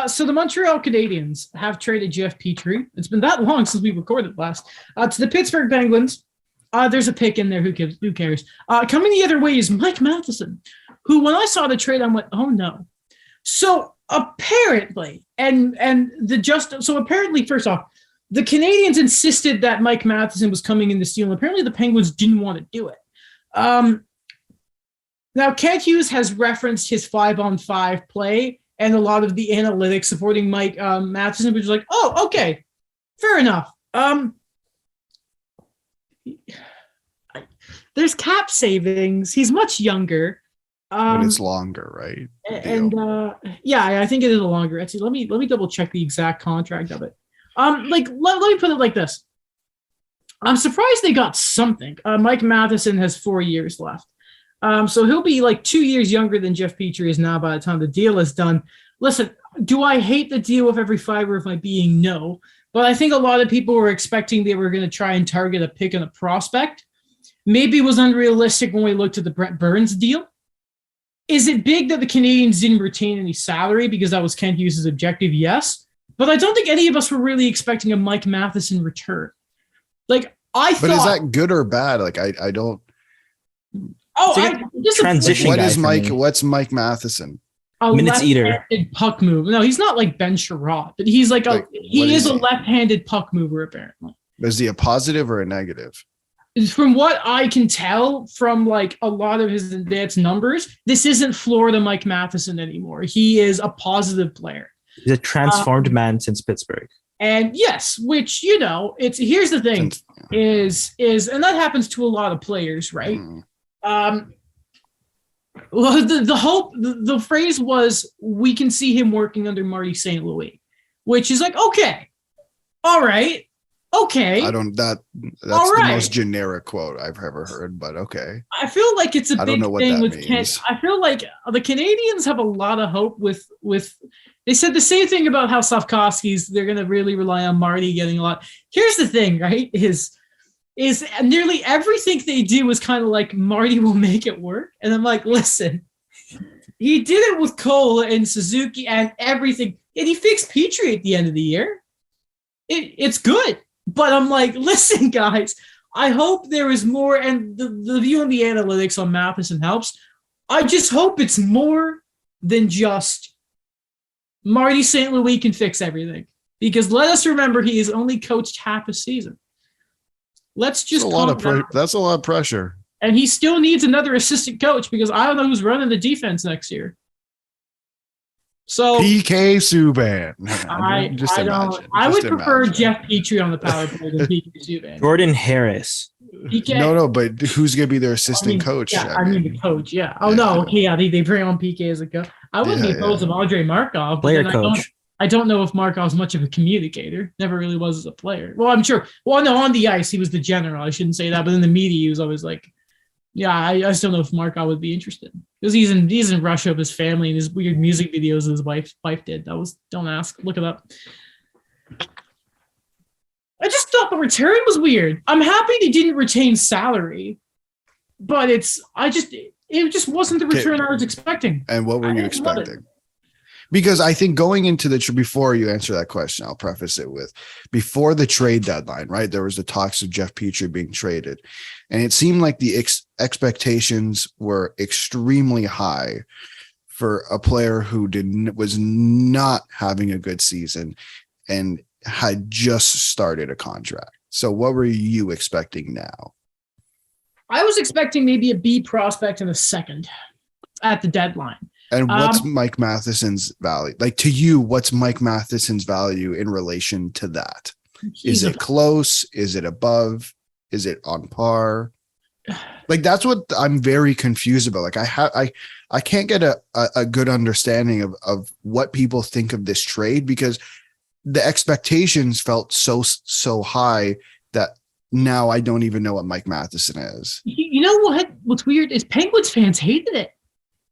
So the Montreal Canadiens have traded Jeff Petry. It's been that long since we recorded last. To the Pittsburgh Penguins. There's a pick in there. Who cares? Coming the other way is Mike Matheson, who, when I saw the trade, I went, oh no. So apparently, apparently, first off, the Canadiens insisted that Mike Matheson was coming in the deal, and apparently the Penguins didn't want to do it. Now, Kent Hughes has referenced his 5-on-5 play and a lot of the analytics supporting Mike Matheson, which is like, oh, okay, fair enough. There's cap savings. He's much younger. But it's longer, right? I think it is a longer. Actually, let me double check the exact contract of it. Let me put it like this. I'm surprised they got something. Mike Matheson has 4 years left. So he'll be like 2 years younger than Jeff Petry is now by the time the deal is done. Listen, do I hate the deal with every fiber of my being? No. But I think a lot of people were expecting they were going to try and target a pick and a prospect. Maybe it was unrealistic when we looked at the Brent Burns deal. Is it big that the Canadiens didn't retain any salary because that was Kent Hughes' objective? Yes. But I don't think any of us were really expecting a Mike Matheson return. But is that good or bad? I don't. Transition. What's Mike Matheson? A minutes eater. Puck move. No, he's not like Ben Sherratt, but he's he is a left-handed puck mover apparently. Is he a positive or a negative? From what I can tell from like a lot of his advanced numbers, this isn't Florida Mike Matheson anymore. He is a positive player. He's a transformed man since Pittsburgh. And yes, which, here's the thing is, and that happens to a lot of players, right? Well, the phrase was, we can see him working under Marty St. Louis, which is like, okay, all right. Okay. That's the most generic quote I've ever heard, but okay. I feel like it's a big thing with Kent. I feel like the Canadiens have a lot of hope with they said the same thing about how Slavkovsky's, they're going to really rely on Marty getting a lot. Here's the thing, right? Is nearly everything they do is kind of like Marty will make it work. And I'm like, listen, he did it with Cole and Suzuki and everything. And he fixed Petry at the end of the year. It's good. But I'm like, listen, guys, I hope there is more. And the view on the analytics on Matheson helps. I just hope it's more than just Marty St. Louis can fix everything. Because let us remember, he has only coached half a season. Let's just that's a lot of pressure. And he still needs another assistant coach because I don't know who's running the defense next year. So PK Subban. I would prefer Jeff Petry on the power play than PK Subban. Jordan Harris. No, but who's going to be their assistant coach? Yeah, the coach. Yeah. Oh, no. Okay, yeah, they bring on PK as a coach. I wouldn't be opposed of Andrei Markov. Player coach. I don't know if Markov's much of a communicator. Never really was as a player. Well, I'm sure. Well, no, on the ice, he was the general. I shouldn't say that. But in the media, he was always like, yeah, I still know if Markov would be interested. Because he's in Russia with his family and his weird music videos his wife did. Don't ask. Look it up. I just thought the return was weird. I'm happy they didn't retain salary. But it just wasn't the return I was expecting. And what were you expecting? Because I think going into before you answer that question, I'll preface it with, before the trade deadline, right? There was the talks of Jeff Petry being traded. And it seemed like the expectations were extremely high for a player who was not having a good season and had just started a contract. So what were you expecting now? I was expecting maybe a B prospect in a second at the deadline. And what's Mike Matheson's value? Like, to you, what's Mike Matheson's value in relation to that? Is it close? Is it above? Is it on par? Like, that's what I'm very confused about. Like, I can't get a good understanding of what people think of this trade because the expectations felt so high that now I don't even know what Mike Matheson is. You know what? What's weird is Penguins fans hated it.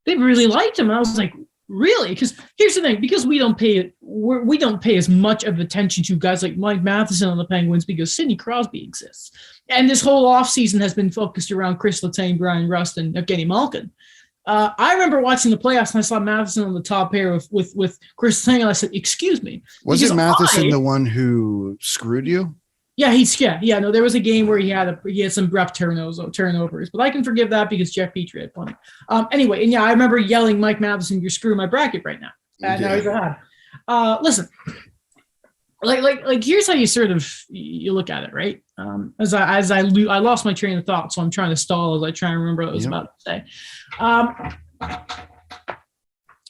They really liked him. And I was like, really? Because here's the thing, because we don't pay as much of attention to guys like Mike Matheson on the Penguins because Sidney Crosby exists. And this whole offseason has been focused around Chris Letang, Brian Rust, and Evgeny Malkin. I remember watching the playoffs and I saw Matheson on the top pair with Chris Letang, and I said, "Excuse me." Was it Matheson the one who screwed you? Yeah, no. There was a game where he had some rep turnovers, but I can forgive that because Jeff Petry had plenty. Anyway, and yeah, I remember yelling, "Mike Matheson, you're screwing my bracket right now." And now he's ahead. Listen, like here's how you sort of you look at it, right? As I lost my train of thought, so I'm trying to stall as I try and remember what I was about to say.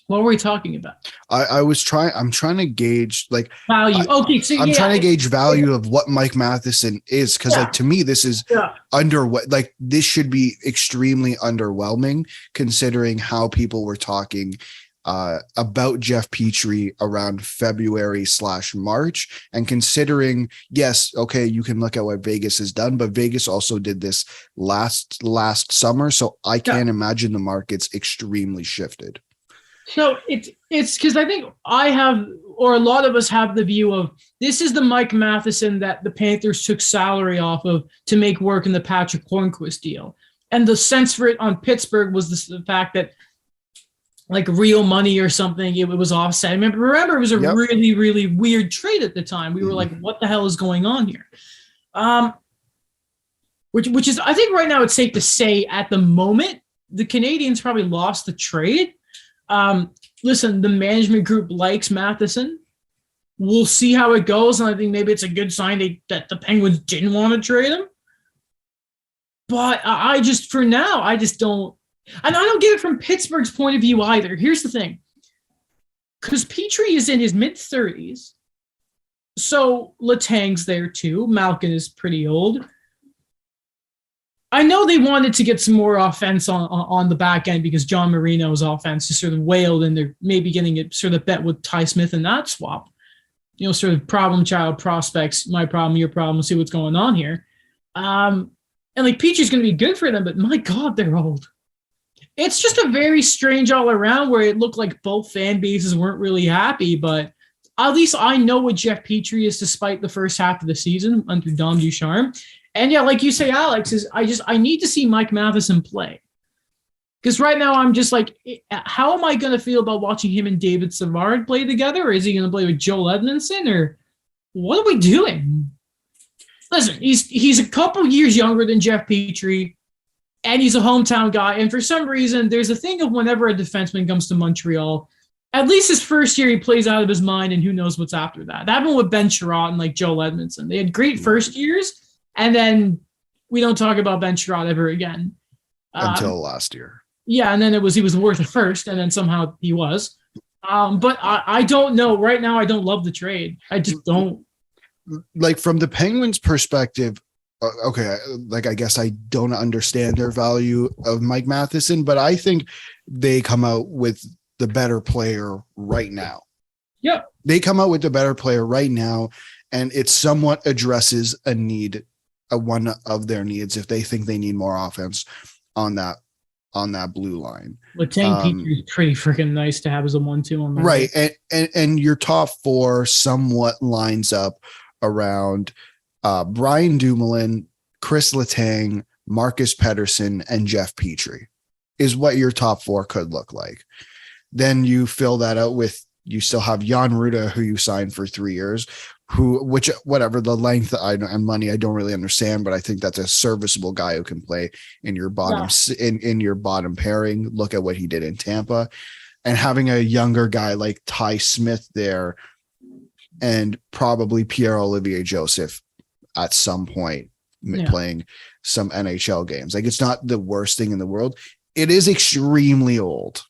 What were we talking about? I'm trying to gauge like value. Okay, so I'm trying to gauge value of what Mike Matheson is, because like to me this is this should be extremely underwhelming considering how people were talking about Jeff Petry around February/March, and considering, yes, okay, you can look at what Vegas has done, but Vegas also did this last summer, so I can't imagine the market's extremely shifted. So it's because I think I have, or a lot of us have, the view of this is the Mike Matheson that the Panthers took salary off of to make work in the Patrick Hornquist deal, and the sense for it on Pittsburgh was the fact that, like, real money or something, it was offset. I remember it was a really, really weird trade at the time. We were like, what the hell is going on here? Which is, I think right now it's safe to say at the moment, the Canadians probably lost the trade. Listen, the management group likes Matheson. We'll see how it goes. And I think maybe it's a good sign that the Penguins didn't want to trade him. But I just don't. And I don't get it from Pittsburgh's point of view either. Here's the thing. Because Petry is in his mid-30s. So Letang's there too. Malkin is pretty old. I know they wanted to get some more offense on the back end because John Marino's offense just sort of wailed, and they're maybe getting it sort of bet with Ty Smith in that swap. You know, sort of problem child prospects, my problem, your problem, see what's going on here. And like Petry's going to be good for them, but my God, they're old. It's just a very strange all around where it looked like both fan bases weren't really happy, but at least I know what Jeff Petry is despite the first half of the season under Dom Ducharme. And yeah, like you say, Alex, I need to see Mike Matheson play. Because right now I'm just like, how am I going to feel about watching him and David Savard play together? Or is he going to play with Joel Edmondson? Or what are we doing? Listen, he's a couple years younger than Jeff Petry. And he's a hometown guy. And for some reason, there's a thing of whenever a defenseman comes to Montreal, at least his first year, he plays out of his mind, and who knows what's after that. That happened with Ben Sherratt and like Joel Edmondson. They had great first years, and then we don't talk about Ben Sherratt ever again. Until last year. Yeah, and then he was worth a first, and then somehow he was. But I don't know. Right now, I don't love the trade. I just don't. Like, from the Penguins' perspective, okay, like, I guess I don't understand their value of Mike Matheson, but I think they come out with the better player right now. Yeah. They come out with the better player right now, and it somewhat addresses a need, one of their needs, if they think they need more offense on that blue line. Letang Petry is pretty freaking nice to have as a 1-2 on the right. And your top four somewhat lines up around Brian Dumoulin, Chris Letang, Marcus Pettersson, and Jeff Petry is what your top four could look like. Then you fill that out with, you still have Jan Ruda, who you signed for 3 years, whatever the length and money, I don't really understand, but I think that's a serviceable guy who can play in your bottom in your bottom pairing. Look at what he did in Tampa, and having a younger guy like Ty Smith there, and probably Pierre-Olivier Joseph at some point playing some NHL games. Like, it's not the worst thing in the world. It is extremely old.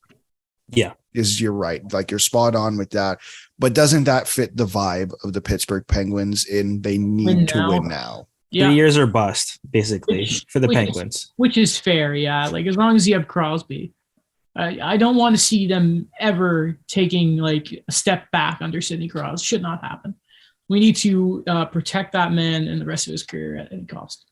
Yeah. You're right. Like, you're spot on with that. But doesn't that fit the vibe of the Pittsburgh Penguins in they need to win now? Yeah. 3 years or bust, basically, for the Penguins. Which is fair, yeah. Like, as long as you have Crosby. I don't want to see them ever taking like a step back under Sidney Crosby. Should not happen. We need to protect that man and the rest of his career at any cost.